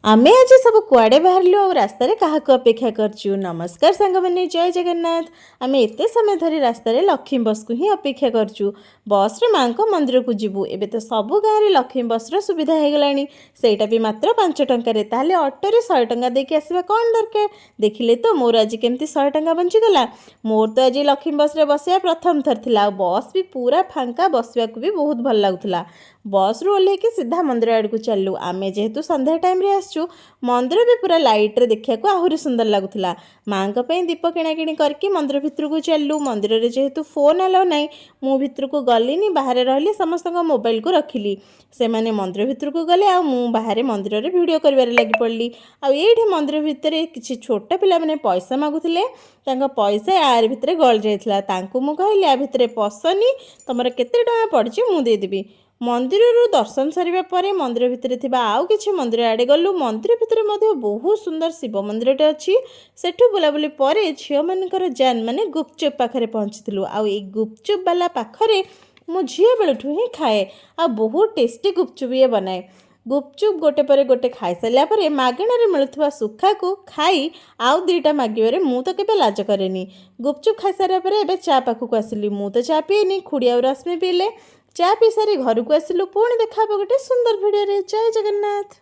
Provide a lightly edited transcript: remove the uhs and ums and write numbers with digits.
आमे आज सब कुआडे बाहरलु और रास्ता क्या अपेक्षा करचु। नमस्कार सांग मैंने जय जगन्नाथ। आम एत समय धरी रास्तार लक्ष्मी बस को ही अपेक्षा करचु। बस रे माँ को मंदिर को जीवु। एबे तो सबु गाँव में लक्ष्मी बस सुविधा हो गलानी। सेटा भी मात्र 5 टंकार ताहले ऑटो रे 100 टंका देके आसवा कौन दरकार। देखिले तो मोर आज केमती 100 टंका बंचीगला। मोर तो आज लक्ष्मी बस रे बसिया प्रथम थर थिला। बस भी पूरा फांका, बसवा को भी बहुत भल लगुला। बस रु ओल्हे कि सीधा मंदिर आड़ को चलू। आमे जेहेतु संध्या टाइम रे आसचु, मंदिर भी पूरा लाइट रे देखिया को आहुरी सुंदर लगुला। माँ को दीप किणाकिणी करके मंदिर भितर को चलू। मंदिर रे जेहेतु फोन अलाउ नाई, मु भितर को गलिनी, बाहर रहली, समस्त मोबाइल को रखिली। से माने मंदिर भितर को गले आ मु बाहर मंदिर रे वीडियो करबारे लगी पड़ली। आ एठी मंदिर भितर किछि छोट पिला माने पैसा मागुथिले। तांका पैसा यार भितर गल जाइथिला। तांको मु कहली आ भितर पसनी, तमर केते टका पड़छि मु दे देबी। मंदिर दर्शन सरिबा परे मंदिर भितर थिबा आउ किछि मंदिर आड़े गलु। मंदिर भितर मध्य बहुत सुंदर शिव मंदिरटे अच्छी। सेठु बुलाबुली परे झियो मानकर जान माने गुपचुप पाखरे पहुँचीलु। आउ ए गुपचुप वाला पाखरे मो झियो बेलठु ही खाए। आ बहुत टेस्टी गुपचुप ये बनाए। गुपचुप गोटे पर गोटे खाई सारा पर मागणार मिलुवा सुखा को खाई आउ 2टा मागे मु तो केबे लाज करेनी। गुपचुप खाई सारा पर एबे चा पाखक आसिली। मु तो चा पीएनी, खुड़ी और रश्मि पीले। चा पी सारी घर को आसिलु। पुणी देखा गोटे सुंदर भिडियो रे। जय जगन्नाथ।